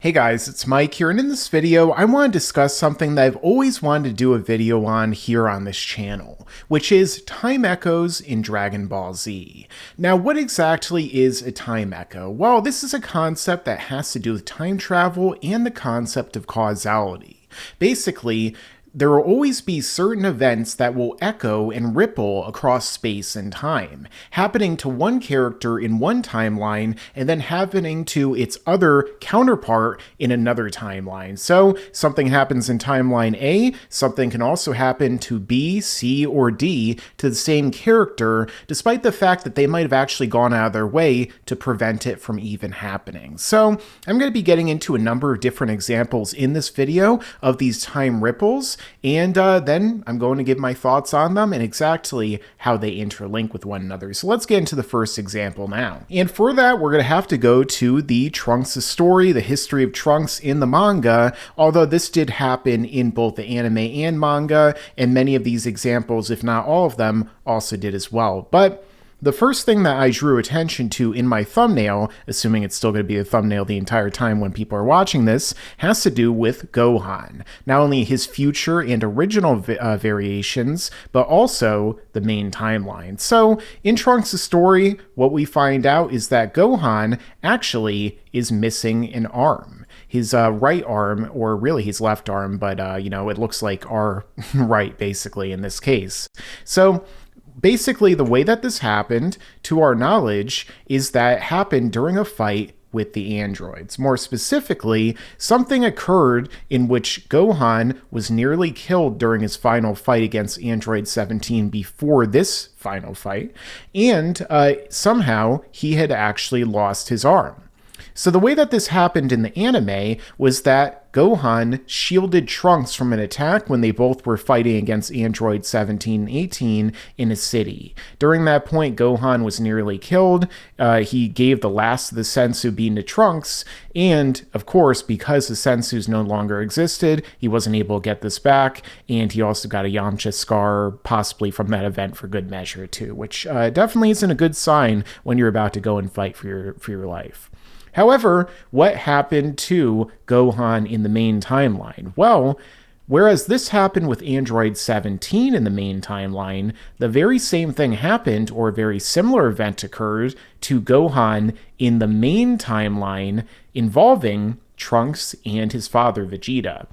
Hey guys, it's Mike here, and in this video, I want to discuss something that I've always wanted to do a video on here on this channel, which is time echoes in Dragon Ball Z. Now, what exactly is a time echo? Well, this is a concept that has to do with time travel and the concept of causality. Basically, there will always be certain events that will echo and ripple across space and time, happening to one character in one timeline and then happening to its other counterpart in another timeline. So something happens in timeline A, something can also happen to B, C, or D to the same character, despite the fact that they might have actually gone out of their way to prevent it from even happening. So I'm going to be getting into a number of different examples in this video of these time ripples, and then I'm going to give my thoughts on them and exactly how they interlink with one another. So let's get into the first example now. And for that, we're going to have to go to the Trunks' story, the history of Trunks in the manga, although this did happen in both the anime and manga, and many of these examples, if not all of them, also did as well. But the first thing that I drew attention to in my thumbnail, assuming it's still going to be a thumbnail the entire time when people are watching this, has to do with Gohan. Not only his future and original variations, but also the main timeline. So, in Trunks' story, what we find out is that Gohan actually is missing an arm. His right arm, or really his left arm, but, it looks like our right, basically, in this case. So, basically, the way that this happened, to our knowledge, is that it happened during a fight with the androids. More specifically, something occurred in which Gohan was nearly killed during his final fight against Android 17 before this final fight, and somehow he had actually lost his arm. So the way that this happened in the anime was that Gohan shielded Trunks from an attack when they both were fighting against Android 17 and 18 in a city. During that point, Gohan was nearly killed. He gave the last of the Sensu bean to Trunks, and of course, because the Sensus no longer existed, he wasn't able to get this back, and he also got a Yamcha scar, possibly from that event for good measure too, which definitely isn't a good sign when you're about to go and fight for your life. However, what happened to Gohan in the main timeline? Well, whereas this happened with Android 17 in the main timeline, the very same thing happened, or a very similar event occurred, to Gohan in the main timeline involving Trunks and his father, Vegeta.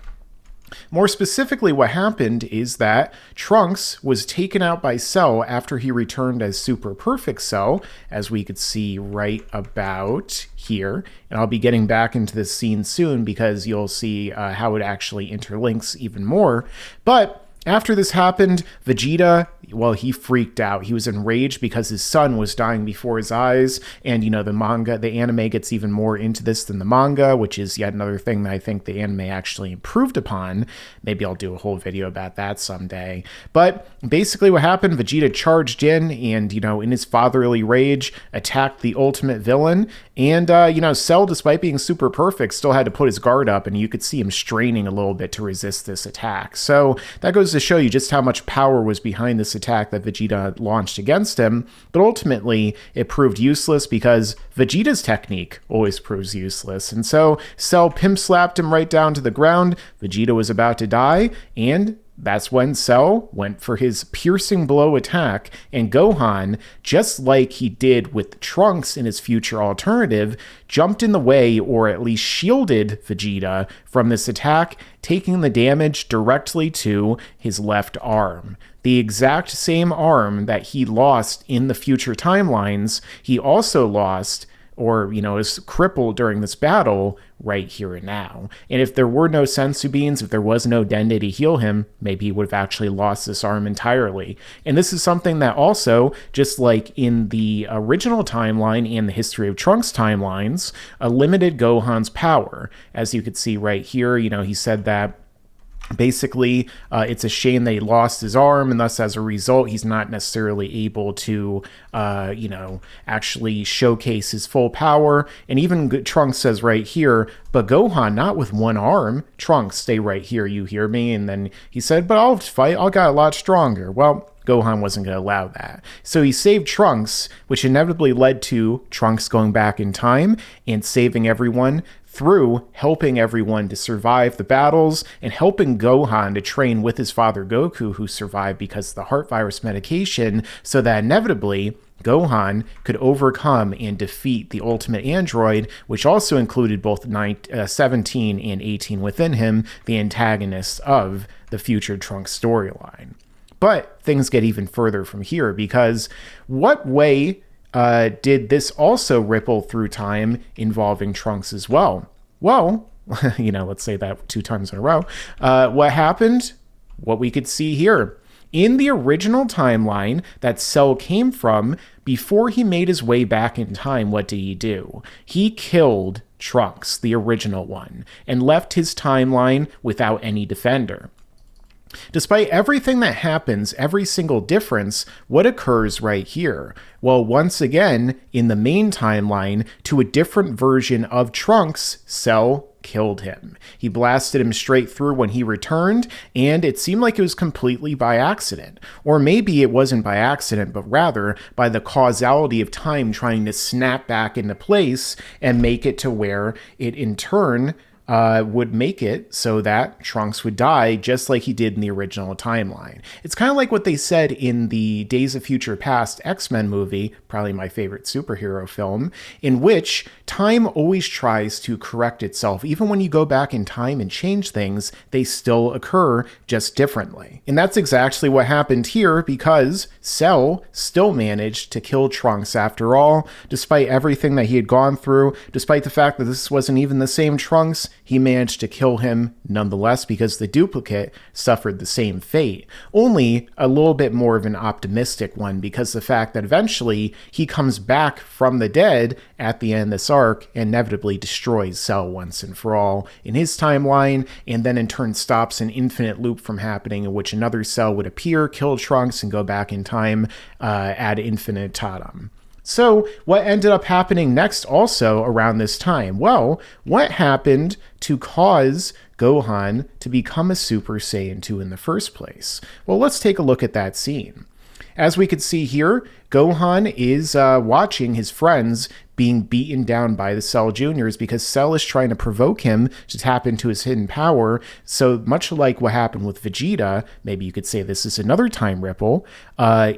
More specifically, what happened is that Trunks was taken out by Cell after he returned as Super Perfect Cell, as we could see right about here. And I'll be getting back into this scene soon because you'll see how it actually interlinks even more. But after this happened, Vegeta, well, he freaked out. He was enraged because his son was dying before his eyes. And, the anime gets even more into this than the manga, which is yet another thing that I think the anime actually improved upon. Maybe I'll do a whole video about that someday. But basically what happened, Vegeta charged in and, in his fatherly rage, attacked the ultimate villain. And, Cell, despite being super perfect, still had to put his guard up, and you could see him straining a little bit to resist this attack. So that goes to show you just how much power was behind this attack that Vegeta launched against him, but ultimately it proved useless because Vegeta's technique always proves useless. And so Cell pimp slapped him right down to the ground. Vegeta was about to die, and that's when Cell went for his piercing blow attack, and Gohan, just like he did with Trunks in his future alternative, jumped in the way, or at least shielded Vegeta from this attack, taking the damage directly to his left arm. The exact same arm that he lost in the future timelines, he also lost, or, is crippled during this battle right here and now. And if there were no Sensu beans, if there was no Dende to heal him, maybe he would have actually lost this arm entirely. And this is something that also, just like in the original timeline and the History of Trunks timelines, limited Gohan's power. As you could see right here, he said that basically, it's a shame that he lost his arm, and thus, as a result, he's not necessarily able to, actually showcase his full power. And even Trunks says right here, but Gohan, not with one arm. Trunks, stay right here, you hear me? And then he said, but I'll fight, I'll get a lot stronger. Well, Gohan wasn't going to allow that. So he saved Trunks, which inevitably led to Trunks going back in time and saving everyone through helping everyone to survive the battles and helping Gohan to train with his father Goku, who survived because of the heart virus medication, so that inevitably Gohan could overcome and defeat the ultimate android, which also included both 17 and 18 within him, the antagonists of the future Trunks storyline. But things get even further from here, because what way did this also ripple through time involving Trunks as well? Well, let's say that 2 times in a row. What happened? What we could see here. In the original timeline that Cell came from, before he made his way back in time, what did he do? He killed Trunks, the original one, and left his timeline without any defender. Despite everything that happens, every single difference, what occurs right here? Well, once again, in the main timeline, to a different version of Trunks, Cell killed him. He blasted him straight through when he returned, and it seemed like it was completely by accident. Or maybe it wasn't by accident, but rather by the causality of time trying to snap back into place and make it to where it in turn would make it so that Trunks would die just like he did in the original timeline. It's kind of like what they said in the Days of Future Past X-Men movie, probably my favorite superhero film, in which time always tries to correct itself. Even when you go back in time and change things, they still occur just differently. And that's exactly what happened here, because Cell still managed to kill Trunks after all, despite everything that he had gone through, despite the fact that this wasn't even the same Trunks. He managed to kill him nonetheless, because the duplicate suffered the same fate. Only a little bit more of an optimistic one, because the fact that eventually he comes back from the dead at the end of this arc and inevitably destroys Cell once and for all in his timeline, and then in turn stops an infinite loop from happening in which another Cell would appear, kill Trunks, and go back in time ad infinitum. So what ended up happening next also around this time? Well, what happened to cause Gohan to become a Super Saiyan 2 in the first place? Well, let's take a look at that scene. As we could see here, Gohan is watching his friends being beaten down by the Cell Juniors because Cell is trying to provoke him to tap into his hidden power. So much like what happened with Vegeta, maybe you could say this is another time ripple,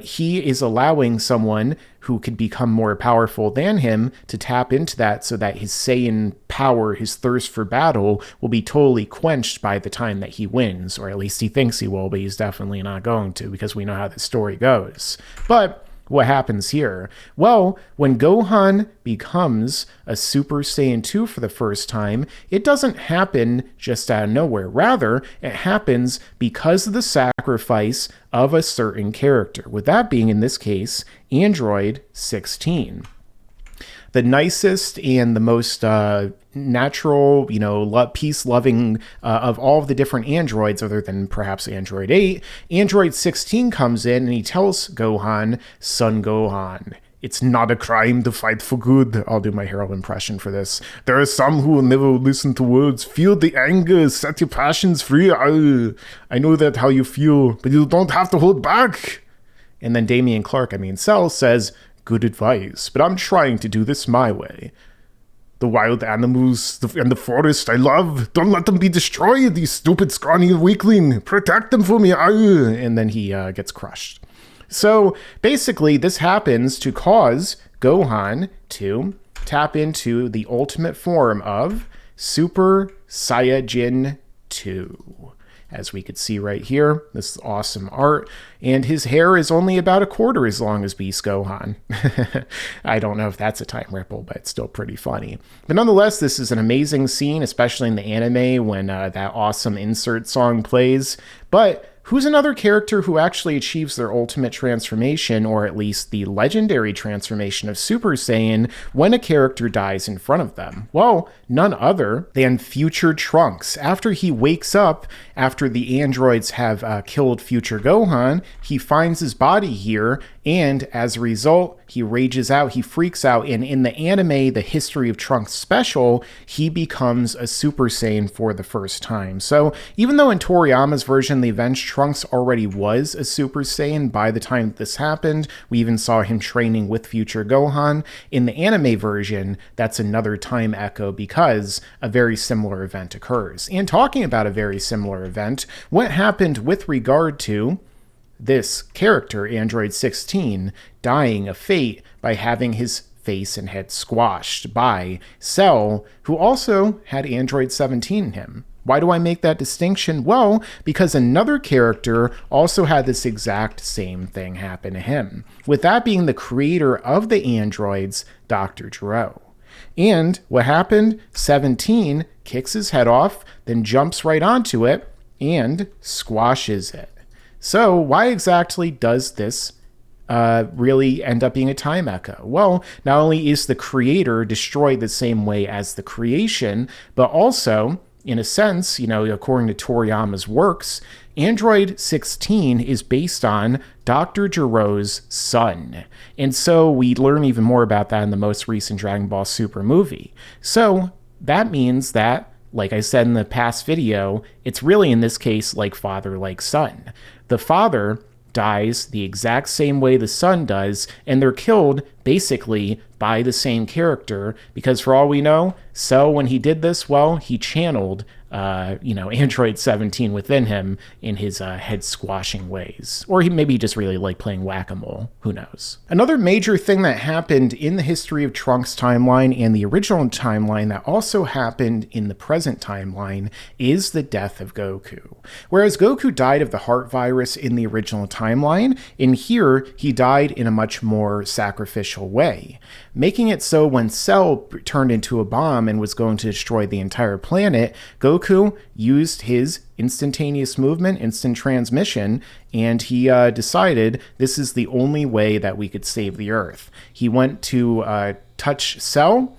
he is allowing someone who could become more powerful than him to tap into that so that his Saiyan power, his thirst for battle, will be totally quenched by the time that he wins, or at least he thinks he will, but he's definitely not going to, because we know how the story goes. But what happens here? Well, when Gohan becomes a Super Saiyan 2 for the first time, it doesn't happen just out of nowhere. Rather, it happens because of the sacrifice of a certain character, with that being, in this case, Android 16. The nicest and the most natural, peace-loving of all of the different androids, other than perhaps Android 8, Android 16 comes in and he tells Gohan, "Son Gohan, it's not a crime to fight for good." I'll do my Herald impression for this. "There are some who will never listen to words. Feel the anger, set your passions free. I know that how you feel, but you don't have to hold back." And then Cell says, "Good advice, but I'm trying to do this my way. The wild animals and the forest I love, don't let them be destroyed, you stupid scrawny weakling. Protect them for me." And then he gets crushed. So basically, this happens to cause Gohan to tap into the ultimate form of Super Saiyajin 2. As we could see right here, this awesome art, and his hair is only about a quarter as long as Beast Gohan. I don't know if that's a time ripple, but it's still pretty funny. But nonetheless, this is an amazing scene, especially in the anime when that awesome insert song plays. But who's another character who actually achieves their ultimate transformation, or at least the legendary transformation of Super Saiyan, when a character dies in front of them? Well, none other than future Trunks. After he wakes up, after the androids have killed future Gohan, he finds his body here And as a result, he rages out, he freaks out, and in the anime, The History of Trunks special, he becomes a Super Saiyan for the first time. So even though in Toriyama's version, the Avenged Trunks already was a Super Saiyan by the time this happened, we even saw him training with future Gohan. In the anime version, that's another time echo because a very similar event occurs. And talking about a very similar event, what happened with regard to this character, Android 16, dying a fate by having his face and head squashed by Cell, who also had Android 17 in him. Why do I make that distinction? Well, because another character also had this exact same thing happen to him, with that being the creator of the androids, Dr. Gero. And what happened? 17 kicks his head off, then jumps right onto it and squashes it. So why exactly does this really end up being a time echo? Well, not only is the creator destroyed the same way as the creation, but also, in a sense, according to Toriyama's works, Android 16 is based on Dr. Gero's son. And so we learn even more about that in the most recent Dragon Ball Super movie. So that means that, like I said in the past video, it's really in this case like father, like son. The father dies the exact same way the son does, and they're killed basically by the same character, because for all we know, Cell, when he did this, well, he channeled Android 17 within him in his head squashing ways. Or he maybe just really liked playing whack-a-mole. Who knows? Another major thing that happened in the History of Trunks timeline and the original timeline that also happened in the present timeline is the death of Goku. Whereas Goku died of the heart virus in the original timeline, in here he died in a much more sacrificial way, making it so when Cell turned into a bomb and was going to destroy the entire planet, Goku used his instantaneous movement, instant transmission, and he decided this is the only way that we could save the Earth. He went to touch Cell,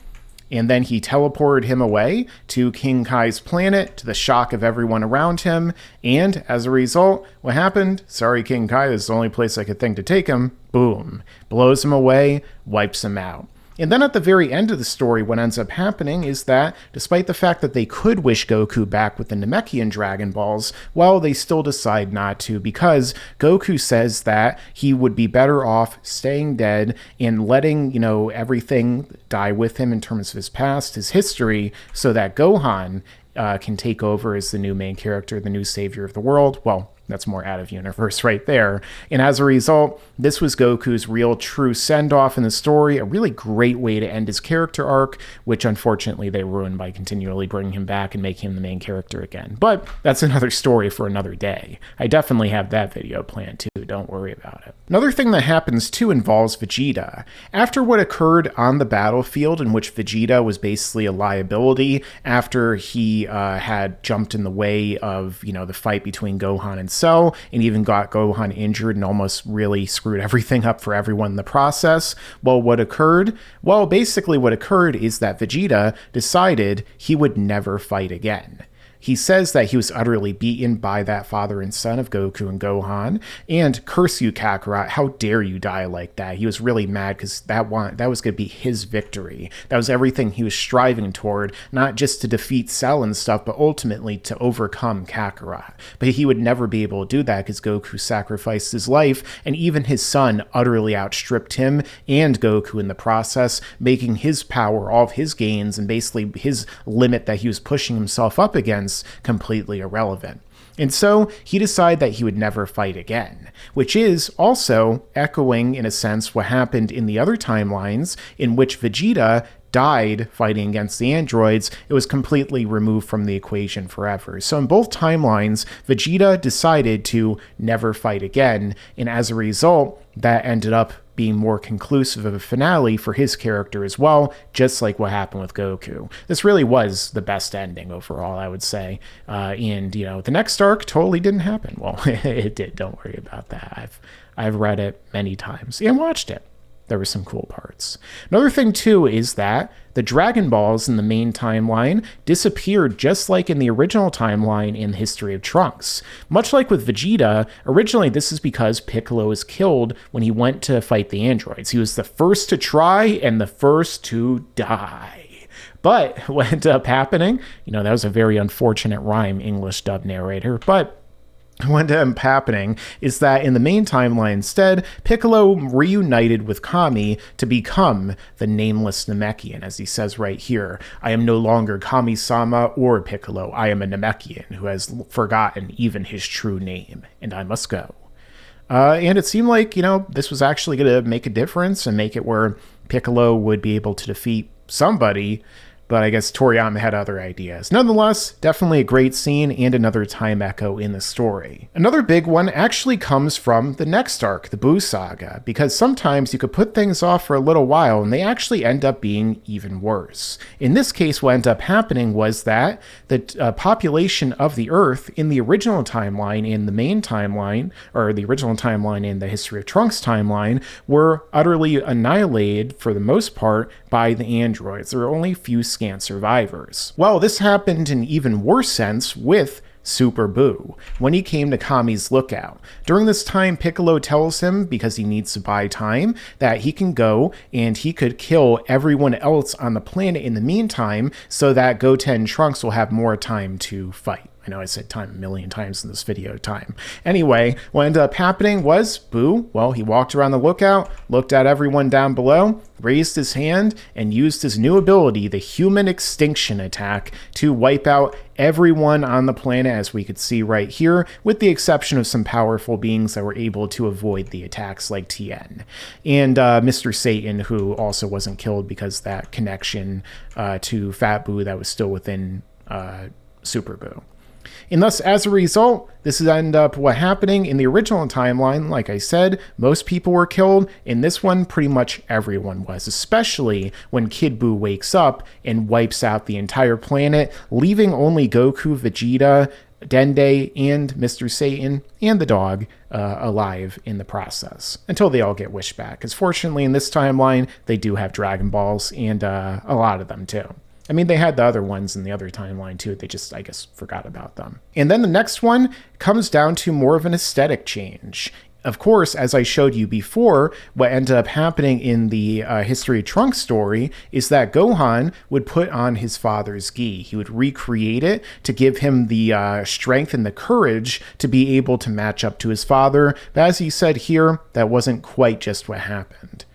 and then he teleported him away to King Kai's planet, to the shock of everyone around him, and as a result, what happened? Sorry, King Kai, this is the only place I could think to take him. Boom. Blows him away, wipes him out. And then at the very end of the story, what ends up happening is that, despite the fact that they could wish Goku back with the Namekian Dragon Balls, well, they still decide not to, because Goku says that he would be better off staying dead and letting, everything die with him in terms of his past, his history, so that Gohan can take over as the new main character, the new savior of the world. Well, that's more out of universe right there. And as a result, this was Goku's real true send-off in the story, a really great way to end his character arc, which unfortunately they ruined by continually bringing him back and making him the main character again. But that's another story for another day. I definitely have that video planned too, don't worry about it. Another thing that happens too involves Vegeta. After what occurred on the battlefield, in which Vegeta was basically a liability after he had jumped in the way of, the fight between Gohan and Cell, and even got Gohan injured and almost really screwed everything up for everyone in the process. Well, what occurred? Well, basically what occurred is that Vegeta decided he would never fight again. He says that he was utterly beaten by that father and son of Goku and Gohan, and curse you, Kakarot, how dare you die like that? He was really mad because that was going to be his victory. That was everything he was striving toward, not just to defeat Cell and stuff, but ultimately to overcome Kakarot. But he would never be able to do that because Goku sacrificed his life, and even his son utterly outstripped him and Goku in the process, making his power, all of his gains, and basically his limit that he was pushing himself up against completely irrelevant. And so he decided that he would never fight again, which is also echoing, in a sense, what happened in the other timelines in which Vegeta died fighting against the androids. It was completely removed from the equation forever. So in both timelines, Vegeta decided to never fight again, and as a result, that ended up being more conclusive of a finale for his character as well, just like what happened with Goku. This really was the best ending overall, I would say. And, the next arc totally didn't happen. Well, it did. Don't worry about that. I've read it many times and watched it. there were some cool parts. Another thing, too, is that the Dragon Balls in the main timeline disappeared just like in the original timeline in History of Trunks. Much like with Vegeta, originally this is because Piccolo was killed when he went to fight the androids. He was the first to try and the first to die. But what ended up happening, that was a very unfortunate rhyme, English dub narrator, but what ended up happening is that in the main timeline instead, Piccolo reunited with Kami to become the nameless Namekian, as he says right here. I am no longer Kami-sama or Piccolo. I am a Namekian who has forgotten even his true name, and I must go. And it seemed like, this was actually going to make a difference and make it where Piccolo would be able to defeat somebody, but I guess Toriyama had other ideas. Nonetheless, definitely a great scene and another time echo in the story. Another big one actually comes from the next arc, the Buu Saga, because sometimes you could put things off for a little while and they actually end up being even worse. In this case, what ended up happening was that the population of the Earth in the original timeline, in the main timeline, or the original timeline in the History of Trunks timeline, were utterly annihilated for the most part by the androids. There were only a few scant survivors. Well, this happened in even worse sense with Super Buu, when he came to Kami's lookout. During this time, Piccolo tells him, because he needs to buy time, that he can go and he could kill everyone else on the planet in the meantime, so that Goten and Trunks will have more time to fight. I know I said time a million times in this video, time. Anyway, what ended up happening was Buu, well, he walked around the lookout, looked at everyone down below, raised his hand, and used his new ability, the Human Extinction attack, to wipe out everyone on the planet, as we could see right here, with the exception of some powerful beings that were able to avoid the attacks like Tien. And Mr. Satan, who also wasn't killed because that connection to Fat Buu that was still within Super Buu. And thus, as a result, this ended up what happening in the original timeline. Like I said, most people were killed. In this one, pretty much everyone was, especially when Kid Buu wakes up and wipes out the entire planet, leaving only Goku, Vegeta, Dende, and Mr. Satan, and the dog alive in the process, until they all get wished back. Because fortunately, in this timeline, they do have Dragon Balls, and a lot of them too. I mean, they had the other ones in the other timeline too. They just, I guess, forgot about them. And then the next one comes down to more of an aesthetic change. Of course, as I showed you before, what ended up happening in the History of Trunks story is that Gohan would put on his father's gi. He would recreate it to give him the strength and the courage to be able to match up to his father. But as he said here, that wasn't quite just what happened.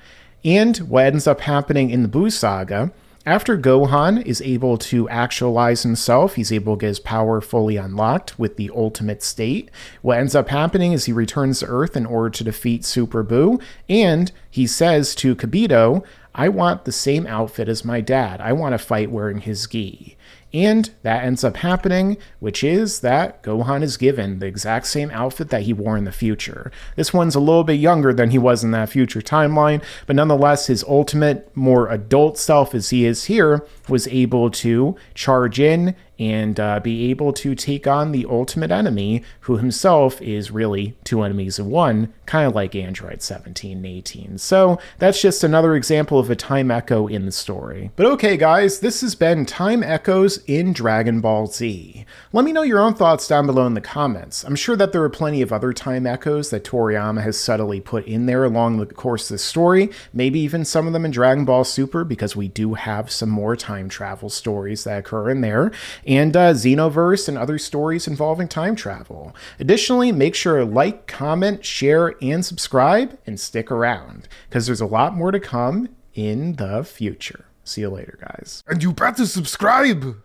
And what ends up happening in the Buu Saga, after Gohan is able to actualize himself, he's able to get his power fully unlocked with the ultimate state. What ends up happening is he returns to Earth in order to defeat Super Buu, and he says to Kibito, I want the same outfit as my dad. I want to fight wearing his gi. And that ends up happening, which is that Gohan is given the exact same outfit that he wore in the future. This one's a little bit younger than he was in that future timeline, but nonetheless, his ultimate, more adult self as he is here, was able to charge in and be able to take on the ultimate enemy, who himself is really two enemies in one, kind of like Android 17 and 18. So that's just another example of a time echo in the story. But okay guys, this has been Time Echoes in Dragon Ball Z. Let me know your own thoughts down below in the comments. I'm sure that there are plenty of other time echoes that Toriyama has subtly put in there along the course of the story, maybe even some of them in Dragon Ball Super, because we do have some more time travel stories that occur in there, and Xenoverse and other stories involving time travel. Additionally, make sure to like, comment, share, and subscribe, and stick around, because there's a lot more to come in the future. See you later, guys. And you better subscribe!